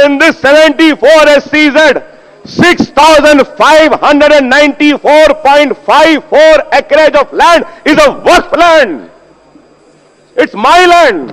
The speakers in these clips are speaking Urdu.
In this 74 SCZ, 6,594.54 acreage of land is a waqf land. It's my land.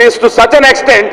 is to such an extent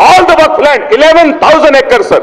All the waqf land, 11,000 acres, sir.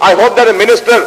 I hope that the minister,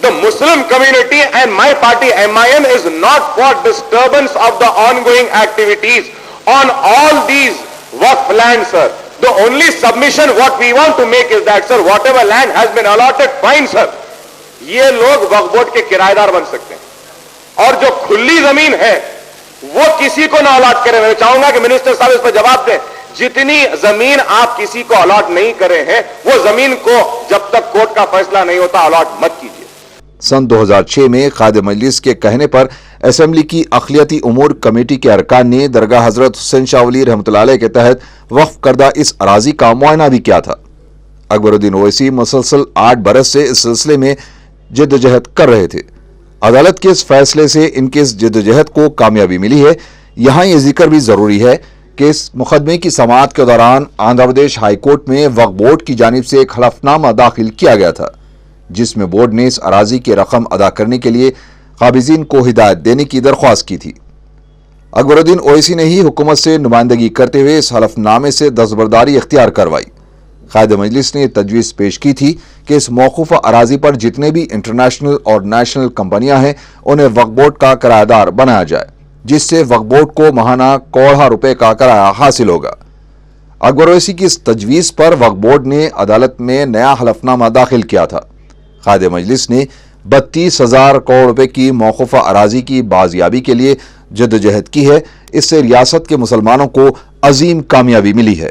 The Muslim community and my party MIM is not for disturbance of the ongoing activities on all these waqf lands, sir. The only submission what we want to make is that, sir, whatever land has been allotted, fine, sir. یہ لوگ وقف بورڈ کے کرایہ دار بن سکتے ہیں اور جو کھلی زمین ہے وہ کسی کو نہ الاٹ کرے. میں چاہوں گا کہ منسٹر صاحب اس پر جواب دیں. جتنی زمین آپ کسی کو الاٹ نہیں کرے ہیں وہ زمین کو جب تک کورٹ کا فیصلہ نہیں ہوتا الاٹ مت کیجیے. سن 2006 میں قائد مجلس کے کہنے پر اسمبلی کی اقلیتی امور کمیٹی کے ارکان نے درگاہ حضرت حسین شاہ ولی رحمۃ اللہ علیہ کے تحت وقف کردہ اس اراضی کا معائنہ بھی کیا تھا. اکبر الدین اویسی مسلسل 8 برس سے اس سلسلے میں جدوجہد کر رہے تھے. عدالت کے اس فیصلے سے ان کی اس جدوجہد کو کامیابی ملی ہے. یہاں یہ ذکر بھی ضروری ہے کہ اس مقدمے کی سماعت کے دوران آندھرا پردیش ہائی کورٹ میں وقف بورڈ کی جانب سے ایک حلف نامہ داخل کیا گیا تھا جس میں بورڈ نے اس اراضی کی رقم ادا کرنے کے لیے قابضین کو ہدایت دینے کی درخواست کی تھی. اکبر الدین اویسی نے ہی حکومت سے نمائندگی کرتے ہوئے اس حلف نامے سے دستبرداری اختیار کروائی. قائد مجلس نے تجویز پیش کی تھی کہ اس موقوفہ اراضی پر جتنے بھی انٹرنیشنل اور نیشنل کمپنیاں ہیں انہیں وقف بورڈ کا کرایہ دار بنایا جائے جس سے وقف بورڈ کو ماہانہ کروڑوں روپے کا کرایہ حاصل ہوگا. اکبر اویسی کی اس تجویز پر وقف بورڈ نے عدالت میں نیا حلف نامہ داخل کیا تھا. قائد مجلس نے 32,000 کروڑ روپے کی موقوفہ اراضی کی بازیابی کے لیے جدوجہد کی ہے. اس سے ریاست کے مسلمانوں کو عظیم کامیابی ملی ہے.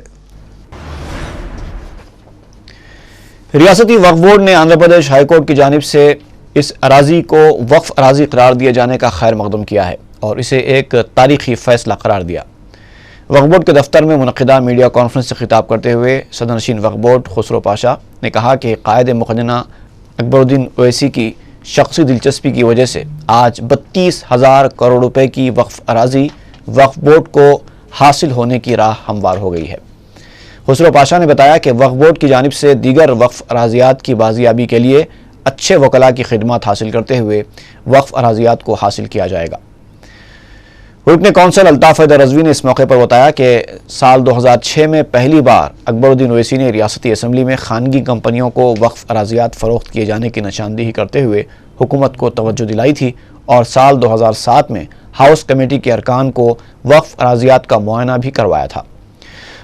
ریاستی وقف بورڈ نے آندھرا پردیش ہائی کورٹ کی جانب سے اس اراضی کو وقف اراضی قرار دیے جانے کا خیر مقدم کیا ہے اور اسے ایک تاریخی فیصلہ قرار دیا. وقف بورڈ کے دفتر میں منعقدہ میڈیا کانفرنس سے خطاب کرتے ہوئے صدر نشین وقف بورڈ خسرو پاشا نے کہا کہ قائد مقننہ اکبر الدین اویسی کی شخصی دلچسپی کی وجہ سے آج 32,000 کروڑ روپے کی وقف اراضی وقف بورڈ کو حاصل ہونے کی راہ ہموار ہو گئی ہے. خسرو پاشا نے بتایا کہ وقف بورڈ کی جانب سے دیگر وقف اراضیات کی بازیابی کے لیے اچھے وکلاء کی خدمات حاصل کرتے ہوئے وقف اراضیات کو حاصل کیا جائے گا. رکن کونسل الطاف حیدر رضوی نے اس موقع پر بتایا کہ سال 2006 میں پہلی بار اکبر الدین اویسی نے ریاستی اسمبلی میں خانگی کمپنیوں کو وقف اراضیات فروخت کیے جانے کی نشاندہی کرتے ہوئے حکومت کو توجہ دلائی تھی اور سال 2007 میں ہاؤس کمیٹی کے ارکان کو وقف اراضیات کا معائنہ بھی کروایا تھا.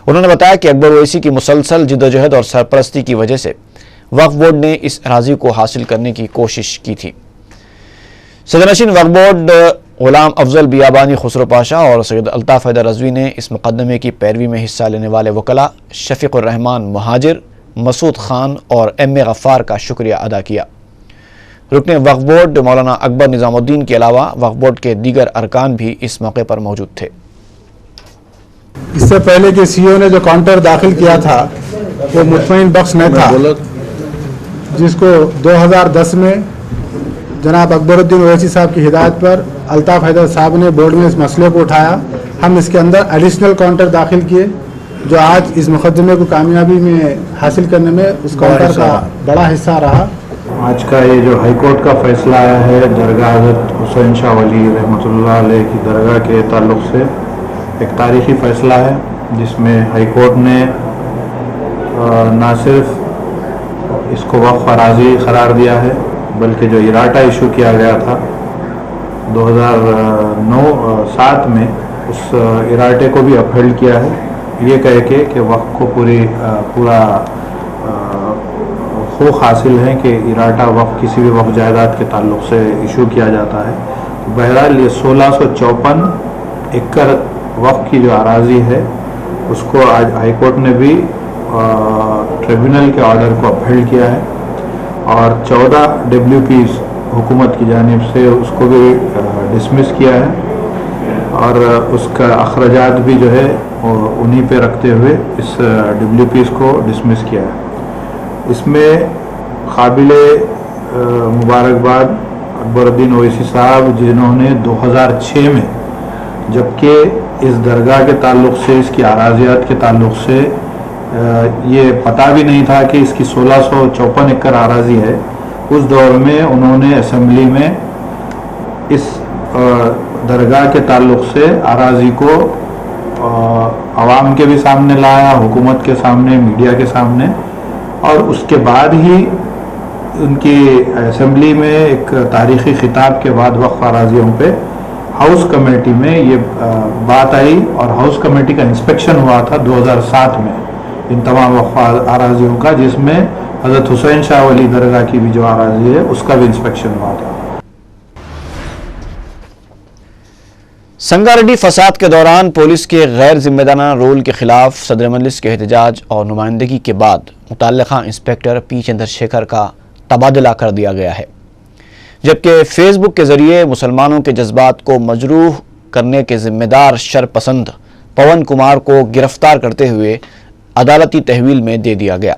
انہوں نے بتایا کہ اکبر اویسی کی مسلسل جدوجہد اور سرپرستی کی وجہ سے وقف بورڈ نے اس اراضی کو حاصل کرنے کی کوشش کی تھی. صدر نشین وقف بورڈ غلام افضل بیابانی خسرو پاشا اور سید الطاف حیدر رضوی نے اس مقدمے کی پیروی میں حصہ لینے والے وکلاء شفیق الرحمان مہاجر، مسعود خان اور ایم اے غفار کا شکریہ ادا کیا. رکن وقف بورڈ مولانا اکبر نظام الدین کے علاوہ وقف بورڈ کے دیگر ارکان بھی اس موقع پر موجود تھے. اس سے پہلے کہ سی او نے جو کاؤنٹر داخل کیا تھا وہ مطمئن بخش نہیں تھا، جس کو 2010 میں جناب اکبر الدین اویسی صاحب کی ہدایت پر الطاف حیدر صاحب نے بورڈ میں اس مسئلے کو اٹھایا. ہم اس کے اندر ایڈیشنل کاؤنٹر داخل کیے جو آج اس مقدمے کو کامیابی میں حاصل کرنے میں اس کاؤنٹر کا بڑا حصہ رہا. آج کا یہ جو ہائی کورٹ کا فیصلہ آیا ہے درگاہ حضرت حسین شاہ ولی رحمۃ اللہ علیہ کی درگاہ کے تعلق سے ایک تاریخی فیصلہ ہے جس میں ہائی کورٹ نے نہ صرف اس کو وقف اراضی قرار دیا ہے بلکہ جو اراٹہ ایشو کیا گیا تھا 2009-7 میں اس اراٹے کو بھی اپہیلڈ کیا ہے، یہ کہہ کے کہ وقف کو پورا حقوق حاصل ہے کہ اراٹہ وقف کسی بھی وقف جائیداد کے تعلق سے ایشو کیا جاتا ہے. بہرحال یہ 1654 ایکڑ وقف کی جو اراضی ہے اس کو آج ہائی کورٹ نے بھی ٹریبیونل کے آرڈر کو اپہیلڈ کیا ہے اور 14 WPs حکومت کی جانب سے اس کو بھی ڈسمس کیا ہے اور اس کا اخراجات بھی جو ہے انہی پہ رکھتے ہوئے اس WPs کو ڈسمس کیا ہے. اس میں قابل مبارکباد اکبر الدین اویسی صاحب جنہوں نے 2006 میں جبکہ اس درگاہ کے تعلق سے اس کی اراضیات کے تعلق سے یہ پتہ بھی نہیں تھا کہ اس کی 1654 ایکڑ اراضی ہے، اس دور میں انہوں نے اسمبلی میں اس درگاہ کے تعلق سے اراضی کو عوام کے بھی سامنے لایا، حکومت کے سامنے، میڈیا کے سامنے، اور اس کے بعد ہی ان کی اسمبلی میں ایک تاریخی خطاب کے بعد وقف اراضیوں پہ ہاؤس کمیٹی میں یہ بات آئی اور ہاؤس کمیٹی کا انسپیکشن ہوا تھا 2007 میں ان تمام وقف اراضیوں کا، جس میں حضرت حسین شاہ ولی درگاہ کی بھی جو اراضی ہے اس کا بھی انسپیکشن ہوا تھا۔ سنگاریڈی فساد کے دوران پولیس کے غیر ذمہ دارانہ رول کے خلاف صدر مجلس کے احتجاج اور نمائندگی کے بعد متعلقہ انسپکٹر پی چندر شیکھر کا تبادلہ کر دیا گیا ہے، جبکہ فیس بک کے ذریعے مسلمانوں کے جذبات کو مجروح کرنے کے ذمہ دار شرپسند پون کمار کو گرفتار کرتے ہوئے عدالتی تحویل میں دے دیا گیا۔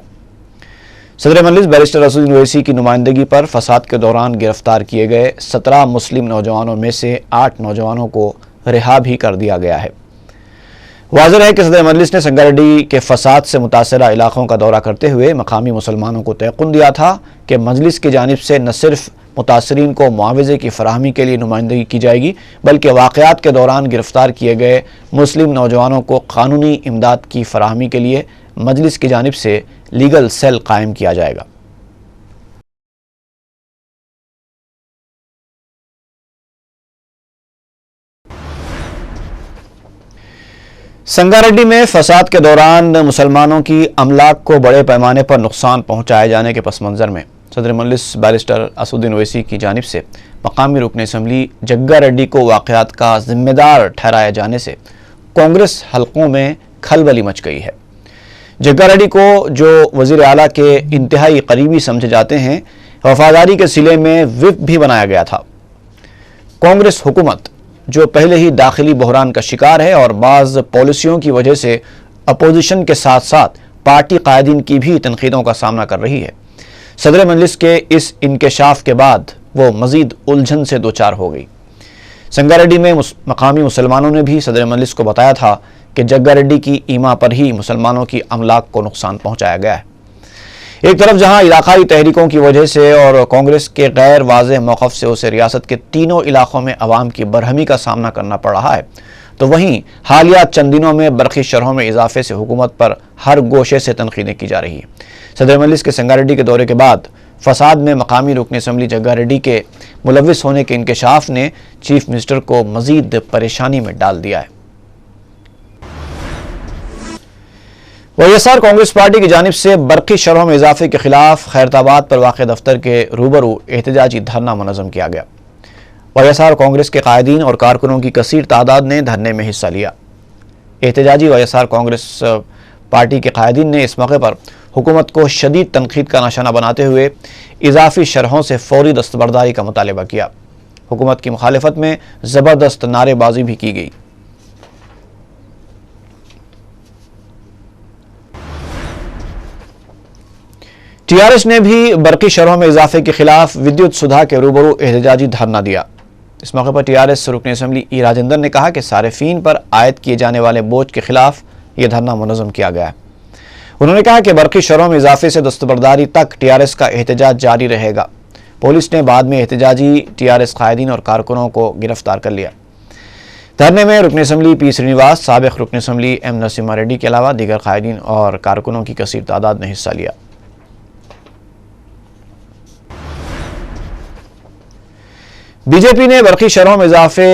صدر مجلس بیرسٹر اسدالدین اویسی کی نمائندگی پر فساد کے دوران گرفتار کیے گئے 17 مسلم نوجوانوں میں سے 8 نوجوانوں کو رہا بھی کر دیا گیا ہے۔ واضح ہے کہ صدر مجلس نے سنگاریڈی کے فساد سے متاثرہ علاقوں کا دورہ کرتے ہوئے مقامی مسلمانوں کو تیقن دیا تھا کہ مجلس کی جانب سے نہ صرف متاثرین کو معاوضے کی فراہمی کے لیے نمائندگی کی جائے گی، بلکہ واقعات کے دوران گرفتار کیے گئے مسلم نوجوانوں کو قانونی امداد کی فراہمی کے لیے مجلس کی جانب سے لیگل سیل قائم کیا جائے گا۔ سنگاریڈی میں فساد کے دوران مسلمانوں کی املاک کو بڑے پیمانے پر نقصان پہنچائے جانے کے پس منظر میں صدر مجلس بیرسٹر اسدالدین اویسی کی جانب سے مقامی رکن اسمبلی جگا ریڈی کو واقعات کا ذمہ دار ٹھہرائے جانے سے کانگریس حلقوں میں کھلبلی مچ گئی ہے۔ جگا ریڈی کو جو وزیر اعلیٰ کے انتہائی قریبی سمجھے جاتے ہیں، وفاداری کے صلے میں وپ بھی بنایا گیا تھا۔ کانگریس حکومت جو پہلے ہی داخلی بحران کا شکار ہے اور بعض پالیسیوں کی وجہ سے اپوزیشن کے ساتھ ساتھ پارٹی قائدین کی بھی تنقیدوں کا سامنا کر رہی ہے، صدر مجلس کے اس انکشاف کے بعد وہ مزید الجھن سے دوچار ہو گئی۔ سنگاریڈی میں مقامی مسلمانوں نے بھی صدر مجلس کو بتایا تھا کہ جگا ریڈی کی ایما پر ہی مسلمانوں کی املاک کو نقصان پہنچایا گیا ہے۔ ایک طرف جہاں علاقائی تحریکوں کی وجہ سے اور کانگریس کے غیر واضح موقف سے اسے ریاست کے تینوں علاقوں میں عوام کی برہمی کا سامنا کرنا پڑ رہا ہے، تو وہیں حالیہ چند دنوں میں برقی شرحوں میں اضافے سے حکومت پر ہر گوشے سے تنقیدیں کی جا رہی ہیں۔ صدر مجلس کے سنگاریڈی کے دورے کے بعد فساد میں مقامی رکن اسمبلی جگا ریڈی کے ملوث ہونے کے انکشاف نے چیف منسٹر کو مزید پریشانی میں ڈال دیا ہے۔ وائیسآر کانگریس پارٹی کی جانب سے برقی شرحوں میں اضافے کے خلاف خیرتآباد پر واقع دفتر کے روبرو احتجاجی دھرنا منظم کیا گیا۔ وائیسآر کانگریس کے قائدین اور کارکنوں کی کثیر تعداد نے دھرنے میں حصہ لیا۔ احتجاجی وائیسآر کانگریس پارٹی کے قائدین نے اس موقع پر حکومت کو شدید تنقید کا نشانہ بناتے ہوئے اضافی شرحوں سے فوری دستبرداری کا مطالبہ کیا۔ حکومت کی مخالفت میں زبردست نعرے بازی بھی کی گئی۔ ٹی آر ایس نے بھی برقی شرحوں میں اضافے کے خلاف ودیوت سدھا کے روبرو احتجاجی دھرنا دیا۔ اس موقع پر ٹی آر ایس رکن اسمبلی ای راجندر نے کہا کہ صارفین پر عائد کیے جانے والے بوجھ کے خلاف یہ دھرنا منظم کیا گیا ہے۔ انہوں نے کہا کہ برقی شرحوں میں اضافے سے دستبرداری تک ٹی آر ایس کا احتجاج جاری رہے گا۔ پولیس نے بعد میں احتجاجی ٹی آر ایس قائدین اور کارکنوں کو گرفتار کر لیا۔ دھرنے میں رکن اسمبلی پی سرینواس، سابق رکن اسمبلی ایم نرسمہا ریڈی کے علاوہ دیگر قائدین اور کارکنوں کی کثیر تعداد نے حصہ لیا۔ بی جے پی نے برقی شرحوں میں اضافے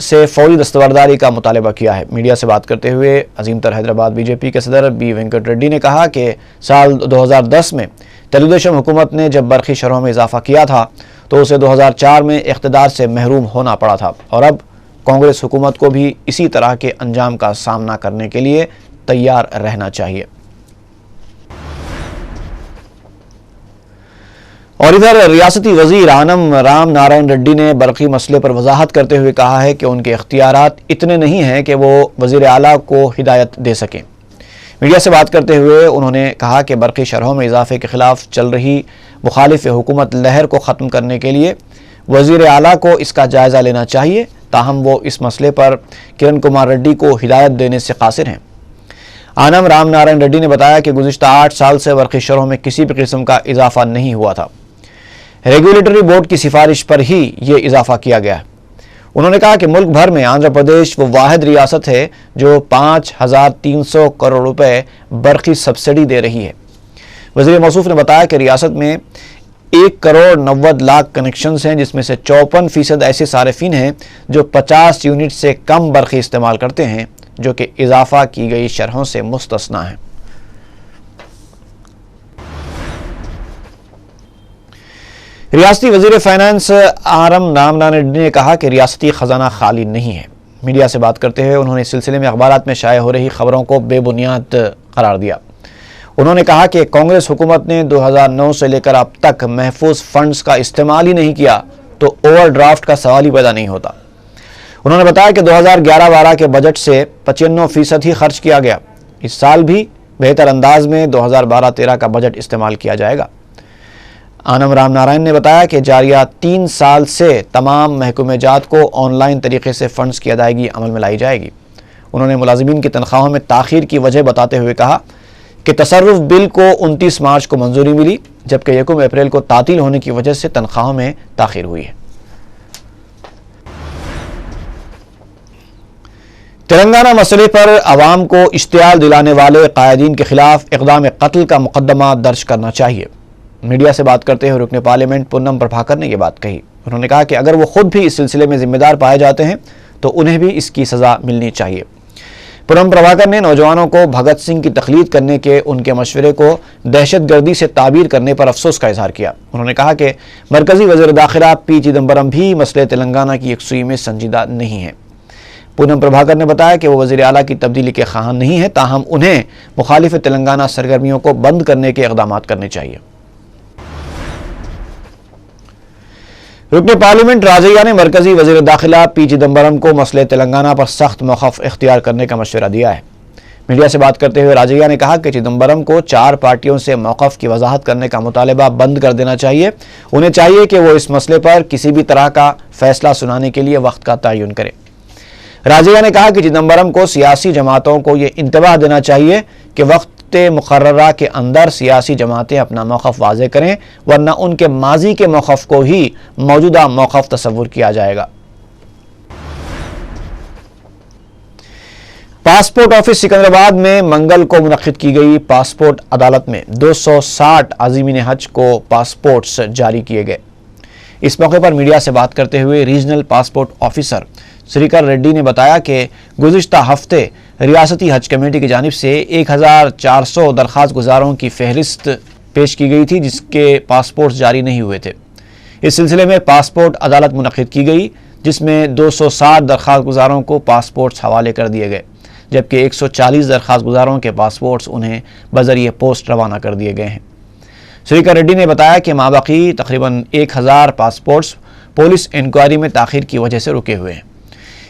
سے فوری دستبرداری کا مطالبہ کیا ہے۔ میڈیا سے بات کرتے ہوئے عظیم تر حیدرآباد بی جے پی کے صدر بی وینکٹ ریڈی نے کہا کہ سال 2010 میں تلگودیشم حکومت نے جب برقی شرحوں میں اضافہ کیا تھا تو اسے 2004 میں اقتدار سے محروم ہونا پڑا تھا، اور اب کانگریس حکومت کو بھی اسی طرح کے انجام کا سامنا کرنے کے لیے تیار رہنا چاہیے۔ اور ادھر ریاستی وزیر آنم رام نارائن ریڈی نے برقی مسئلے پر وضاحت کرتے ہوئے کہا ہے کہ ان کے اختیارات اتنے نہیں ہیں کہ وہ وزیر اعلیٰ کو ہدایت دے سکیں۔ میڈیا سے بات کرتے ہوئے انہوں نے کہا کہ برقی شرحوں میں اضافے کے خلاف چل رہی مخالف حکومت لہر کو ختم کرنے کے لیے وزیر اعلیٰ کو اس کا جائزہ لینا چاہیے، تاہم وہ اس مسئلے پر کرن کمار ریڈی کو ہدایت دینے سے قاصر ہیں۔ آنم رام نارائن ریڈی نے بتایا کہ گزشتہ 8 سال سے برقی شرحوں میں کسی بھی قسم کا اضافہ نہیں ہوا تھا۔ ریگولیٹری بورڈ کی سفارش پر ہی یہ اضافہ کیا گیا ہے۔ انہوں نے کہا کہ ملک بھر میں آندھرا پردیش وہ واحد ریاست ہے جو 5300 کروڑ روپے برقی سبسڈی دے رہی ہے۔ وزیر موصوف نے بتایا کہ ریاست میں 1,90,00,000 کنیکشنز ہیں، جس میں سے 54% ایسے صارفین ہیں جو 50 یونٹ سے کم برقی استعمال کرتے ہیں، جو کہ اضافہ کی گئی شرحوں سے مستثنی ہیں۔ ریاستی وزیر فائنانس آرم رام ریڈی نے کہا کہ ریاستی خزانہ خالی نہیں ہے۔ میڈیا سے بات کرتے ہوئے انہوں نے اس سلسلے میں اخبارات میں شائع ہو رہی خبروں کو بے بنیاد قرار دیا۔ انہوں نے کہا کہ کانگریس حکومت نے 2009 سے لے کر اب تک محفوظ فنڈز کا استعمال ہی نہیں کیا تو اوور ڈرافٹ کا سوال ہی پیدا نہیں ہوتا۔ انہوں نے بتایا کہ 2011-12 کے بجٹ سے 95% ہی خرچ کیا گیا۔ اس سال بھی بہتر انداز میں 2012-13 کا بجٹ استعمال کیا جائے گا۔ آنم رام نارائن نے بتایا کہ جاریہ 3 سال سے تمام محکمہ جات کو آن لائن طریقے سے فنڈز کی ادائیگی عمل میں لائی جائے گی۔ انہوں نے ملازمین کی تنخواہوں میں تاخیر کی وجہ بتاتے ہوئے کہا کہ تصرف بل کو 29 مارچ کو منظوری ملی، جبکہ 1 اپریل کو تعطیل ہونے کی وجہ سے تنخواہوں میں تاخیر ہوئی ہے۔ تلنگانہ مسئلے پر عوام کو اشتعال دلانے والے قائدین کے خلاف اقدام قتل کا مقدمہ درج کرنا چاہیے۔ میڈیا سے بات کرتے ہوئے رکن پارلیمنٹ پونم پربھاکر نے یہ بات کہی۔ انہوں نے کہا کہ اگر وہ خود بھی اس سلسلے میں ذمہ دار پائے جاتے ہیں تو انہیں بھی اس کی سزا ملنی چاہیے۔ پونم پربھاکر نے نوجوانوں کو بھگت سنگھ کی تقلید کرنے کے ان کے مشورے کو دہشت گردی سے تعبیر کرنے پر افسوس کا اظہار کیا۔ انہوں نے کہا کہ مرکزی وزیر داخلہ پی چدمبرم بھی مسئلے تلنگانہ کی یکسوئی میں سنجیدہ نہیں ہیں۔ پونم پربھاکر نے بتایا کہ وہ وزیر اعلیٰ کی تبدیلی کے خواہاں نہیں ہیں، تاہم انہیں مخالف تلنگانہ سرگرمیوں کو بند کرنے کے اقدامات کرنے چاہیے۔ رکن پارلیمنٹ راجیا نے مرکزی وزیر داخلہ پی چدمبرم کو مسئلہ تلنگانہ پر سخت موقف اختیار کرنے کا مشورہ دیا ہے۔ میڈیا سے بات کرتے ہوئے راجیا نے کہا کہ چدمبرم کو 4 پارٹیوں سے موقف کی وضاحت کرنے کا مطالبہ بند کر دینا چاہیے۔ انہیں چاہیے کہ وہ اس مسئلے پر کسی بھی طرح کا فیصلہ سنانے کے لیے وقت کا تعین کرے۔ راجیا نے کہا کہ چدمبرم کو سیاسی جماعتوں کو یہ انتباہ دینا چاہیے کہ وقت مقررہ کے اندر سیاسی جماعتیں اپنا موقف واضح کریں، ورنہ ان کے ماضی کے موقف کو ہی موجودہ موقف تصور کیا جائے گا۔ پاسپورٹ آفس سکندرآباد میں منگل کو منعقد کی گئی پاسپورٹ عدالت میں 260 عازمین حج کو پاسپورٹس جاری کیے گئے۔ اس موقع پر میڈیا سے بات کرتے ہوئے ریجنل پاسپورٹ آفیسر سریکر ریڈی نے بتایا کہ گزشتہ ہفتے ریاستی حج کمیٹی کی جانب سے 1400 درخواست گزاروں کی فہرست پیش کی گئی تھی، جس کے پاسپورٹس جاری نہیں ہوئے تھے۔ اس سلسلے میں پاسپورٹ عدالت منعقد کی گئی، جس میں 260 درخواست گزاروں کو پاسپورٹس حوالے کر دیے گئے، جبکہ 140 درخواست گزاروں کے پاسپورٹس انہیں بذریعہ پوسٹ روانہ کر دیے گئے ہیں۔ سریکر ریڈی نے بتایا کہ مابقی تقریباً 1000 پاسپورٹس پولیس انکوائری میں تاخیر کی وجہ سے رکے ہوئے ہیں۔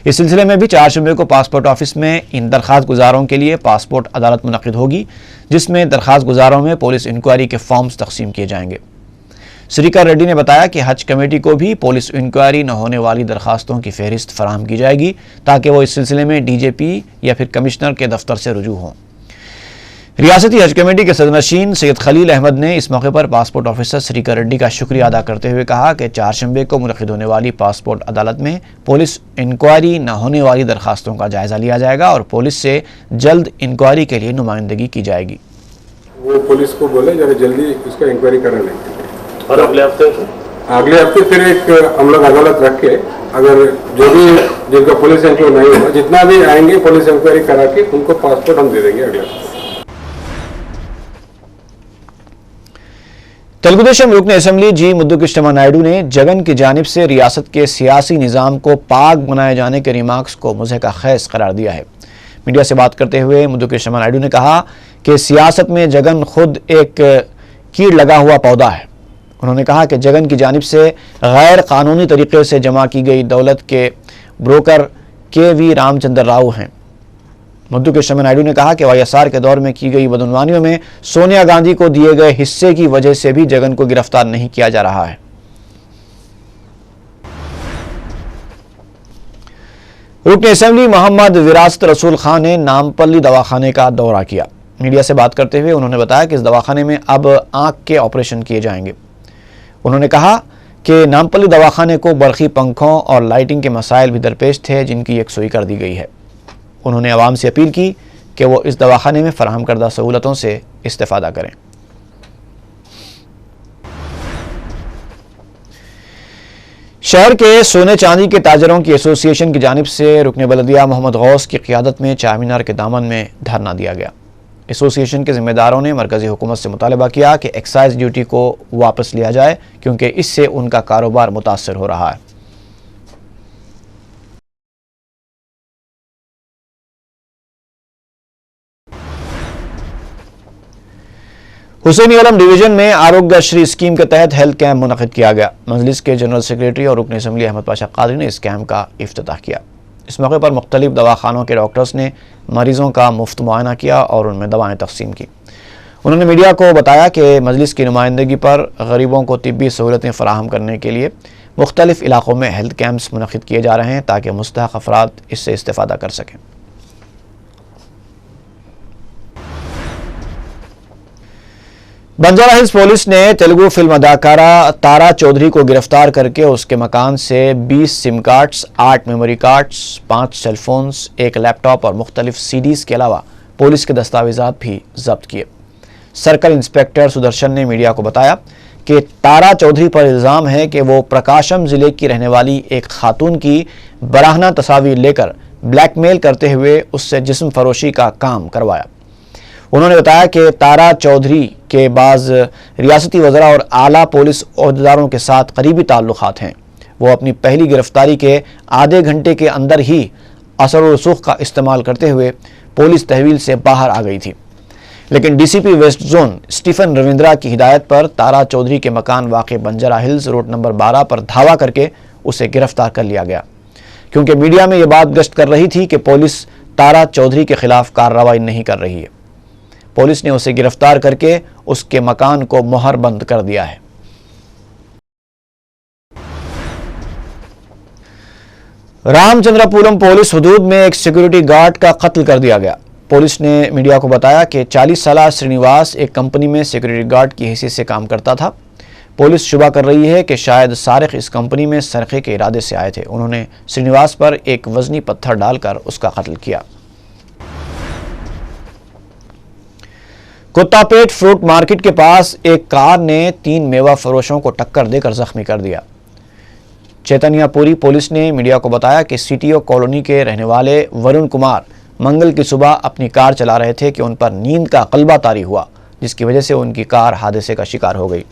اس سلسلے میں بھی 4 شنبے کو پاسپورٹ آفس میں ان درخواست گزاروں کے لیے پاسپورٹ عدالت منعقد ہوگی، جس میں درخواست گزاروں میں پولیس انکوائری کے فارمز تقسیم کیے جائیں گے۔ سریکر ریڈی نے بتایا کہ حج کمیٹی کو بھی پولیس انکوائری نہ ہونے والی درخواستوں کی فہرست فراہم کی جائے گی، تاکہ وہ اس سلسلے میں ڈی جے پی یا پھر کمشنر کے دفتر سے رجوع ہوں۔ ریاستی حج کمیٹی کے صدرنشین سید خلیل احمد نے اس موقع پر پاسپورٹ آفیسر سریکر ریڈی کا شکریہ ادا کرتے ہوئے کہا کہ 4 شنبے کو منعقد ہونے والی پاسپورٹ عدالت میں پولیس انکوائری نہ ہونے والی درخواستوں کا جائزہ لیا جائے گا اور پولیس سے جلد انکوائری کے لیے نمائندگی کی جائے گی۔ وہ پولیس کو بولے ذرا جلدی اس کا انکوائری کرنے لیں، اور اگلے ہفتے پھر ایک ہم لوگ عدالت رکھ کے اگر جو بھی جن کا پولیس انکوائری نہیں ہوگا، جتنا بھی آئیں گے پولیس انکوائری کرا کے ان کو پاسپورٹ ہم دے دیں گے اگلے ہفتے۔ تلگو دیشم رکن اسمبلی جی مدو کرشنا نائیڈو نے جگن کی جانب سے ریاست کے سیاسی نظام کو پاک بنائے جانے کے ریمارکس کو مضحکہ خیز قرار دیا ہے۔ میڈیا سے بات کرتے ہوئے مدو کرشنا نائیڈو نے کہا کہ سیاست میں جگن خود ایک کیڑ لگا ہوا پودا ہے۔ انہوں نے کہا کہ جگن کی جانب سے غیر قانونی طریقے سے جمع کی گئی دولت کے بروکر کے وی رام چندر راؤ ہیں۔ مدو کرشنا نائیڈو نے کہا کہ وائی ایس آر کے دور میں کی گئی بدعنوانیوں میں سونیا گاندھی کو دیے گئے حصے کی وجہ سے بھی جگن کو گرفتار نہیں کیا جا رہا ہے۔ رکن اسمبلی محمد وراثت رسول خان نے نامپلی دواخانے کا دورہ کیا۔ میڈیا سے بات کرتے ہوئے انہوں نے بتایا کہ اس دواخانے میں اب آنکھ کے آپریشن کیے جائیں گے۔ انہوں نے کہا کہ نامپلی دواخانے کو برقی پنکھوں اور لائٹنگ کے مسائل بھی درپیش تھے، جن کی یکسوئی کر دی گئی ہے۔ انہوں نے عوام سے اپیل کی کہ وہ اس دواخانے میں فراہم کردہ سہولتوں سے استفادہ کریں۔ شہر کے سونے چاندی کے تاجروں کی ایسوسی ایشن کی جانب سے رکن بلدیہ محمد غوث کی قیادت میں چار مینار کے دامن میں دھرنا دیا گیا۔ ایسوسی ایشن کے ذمہ داروں نے مرکزی حکومت سے مطالبہ کیا کہ ایکسائز ڈیوٹی کو واپس لیا جائے کیونکہ اس سے ان کا کاروبار متاثر ہو رہا ہے۔ حسین عالم ڈویژن میں آروگیہ شری اسکیم کے تحت ہیلتھ کیمپ منعقد کیا گیا۔ مجلس کے جنرل سیکریٹری اور رکن اسمبلی احمد پاشا قادری نے اس کیمپ کا افتتاح کیا۔ اس موقع پر مختلف دواخانوں کے ڈاکٹرز نے مریضوں کا مفت معائنہ کیا اور ان میں دوائیں تقسیم کی۔ انہوں نے میڈیا کو بتایا کہ مجلس کی نمائندگی پر غریبوں کو طبی سہولتیں فراہم کرنے کے لیے مختلف علاقوں میں ہیلتھ کیمپس منعقد کیے جا رہے ہیں تاکہ مستحق افراد اس سے استفادہ کر سکیں۔ بنجارہ ہلز پولیس نے تیلگو فلم اداکارہ تارا چودھری کو گرفتار کر کے اس کے مکان سے 20 SIM cards, 8 memory cards, 5 cell phones, 1 laptop اور مختلف CDs کے علاوہ پولیس کے دستاویزات بھی ضبط کیے۔ سرکل انسپیکٹر سدرشن نے میڈیا کو بتایا کہ تارا چودھری پر الزام ہے کہ وہ پرکاشم ضلع کی رہنے والی ایک خاتون کی براہنہ تصاویر لے کر بلیک میل کرتے ہوئے اس سے جسم فروشی کا کام کروایا۔ انہوں نے بتایا کہ تارا چودھری کے بعض ریاستی وزراء اور اعلیٰ پولیس عہدیداروں کے ساتھ قریبی تعلقات ہیں۔ وہ اپنی پہلی گرفتاری کے آدھے گھنٹے کے اندر ہی اثر و رسوخ کا استعمال کرتے ہوئے پولیس تحویل سے باہر آ گئی تھی، لیکن DCP waste zone Stephen Ravindra کی ہدایت پر تارا چودھری کے مکان واقع بنجارہ ہلز روڈ نمبر 12 پر دھاوا کر کے اسے گرفتار کر لیا گیا، کیونکہ میڈیا میں یہ بات گشت کر رہی تھی کہ پولیس تارا چودھری کے خلاف کارروائی نہیں کر رہی ہے۔ پولیس نے اسے گرفتار کر کے اس کے مکان کو مہر بند کر دیا ہے۔ رام چندرا پورم پولیس حدود میں ایک سیکورٹی گارڈ کا قتل کر دیا گیا۔ پولیس نے میڈیا کو بتایا کہ 40 سالہ سرینیواس ایک کمپنی میں سیکورٹی گارڈ کی حیثیت سے کام کرتا تھا۔ پولیس شبہ کر رہی ہے کہ شاید سارق اس کمپنی میں سرقے کے ارادے سے آئے تھے۔ انہوں نے سرینیواس پر ایک وزنی پتھر ڈال کر اس کا قتل کیا۔ کتا پیٹ فروٹ مارکیٹ کے پاس ایک کار نے 3 میوہ فروشوں کو ٹکر دے کر زخمی کر دیا۔ چیتنیا پوری پولیس نے میڈیا کو بتایا کہ CTO کالونی کے رہنے والے ورن کمار منگل کی صبح اپنی کار چلا رہے تھے کہ ان پر نیند کا غلبہ طاری ہوا، جس کی وجہ سے ان کی کار حادثے کا شکار ہو گئی۔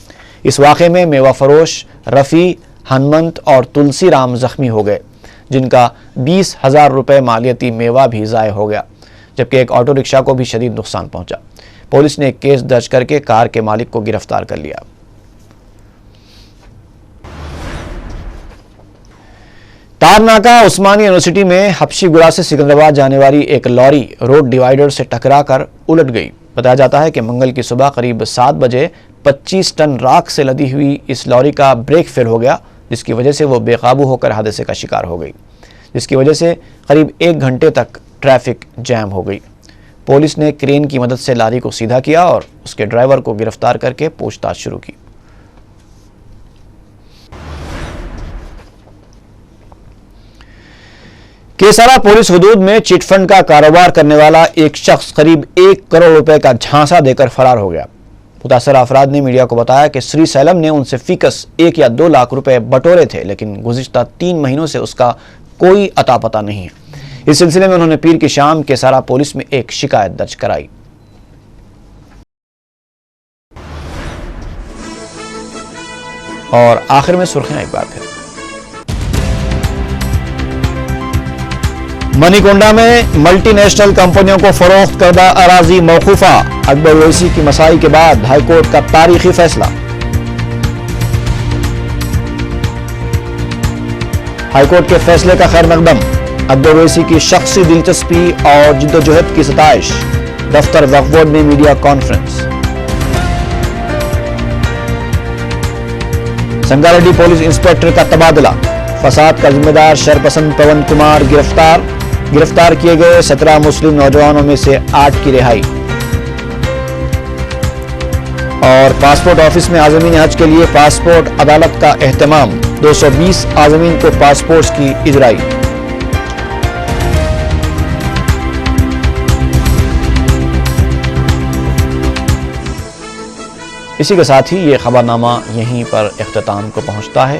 اس واقعے میں میوہ فروش رفیع، ہنمنت اور تلسی رام زخمی ہو گئے، جن کا 20,000 روپے مالیتی میوہ بھی ضائع ہو گیا، جبکہ ایک آٹو رکشہ کو بھی شدید نقصان پہنچا۔ پولیس نے ایک کیس درج کر کے کار کے مالک کو گرفتار کر لیا۔ تارناکہ عثمانی یونیورسٹی میں حبشی گڑا سے سکندرآباد جانے والی ایک لاری روڈ ڈیوائیڈر سے ٹکرا کر الٹ گئی۔ بتایا جاتا ہے کہ منگل کی صبح قریب 7 بجے 25 ٹن راکھ سے لدی ہوئی اس لاری کا بریک فیل ہو گیا، جس کی وجہ سے وہ بے قابو ہو کر حادثے کا شکار ہو گئی، جس کی وجہ سے قریب 1 گھنٹے تک ٹریفک جام ہو گئی۔ پولیس نے کرین کی مدد سے لاری کو سیدھا کیا اور اس کے ڈرائیور کو گرفتار کر کے پوچھ تاچھ شروع کی۔ کیسارا پولیس حدود میں چٹ فنڈ کا کاروبار کرنے والا ایک شخص قریب 1 کروڑ روپے کا جھانسا دے کر فرار ہو گیا۔ متاثرہ افراد نے میڈیا کو بتایا کہ سری سیلم نے ان سے فیکس 1 یا 2 لاکھ روپے بٹورے تھے، لیکن گزشتہ 3 مہینوں سے اس کا کوئی اتا پتہ نہیں ہے۔ اس سلسلے میں انہوں نے پیر کی شام کیسارا پولیس میں ایک شکایت درج کرائی۔ اور آخر میں سرخیاں ایک بار پھر۔ منی کنڈا میں ملٹی نیشنل کمپنیوں کو فروخت کردہ اراضی موقوفہ، اکبر اویسی کی مسائی کے بعد ہائی کورٹ کا تاریخی فیصلہ۔ ہائی کورٹ کے فیصلے کا خیر مقدم، اکبر اویسی کی شخصی دلچسپی اور جدوجہد کی ستائش، دفتر وقف بورڈ میں media conference. Sangareddy police inspector کا تبادلہ، فساد کا ذمہ دار شرپسند پون کمار گرفتار کیے گئے 17 مسلم نوجوانوں میں سے 8 کی رہائی۔ اور پاسپورٹ آفس میں عازمین حج کے لیے پاسپورٹ عدالت کا اہتمام، 220 عازمین کو پاسپورٹس کی اجرائی۔ اسی کے ساتھ ہی یہ خبرنامہ یہیں پر اختتام کو پہنچتا ہے۔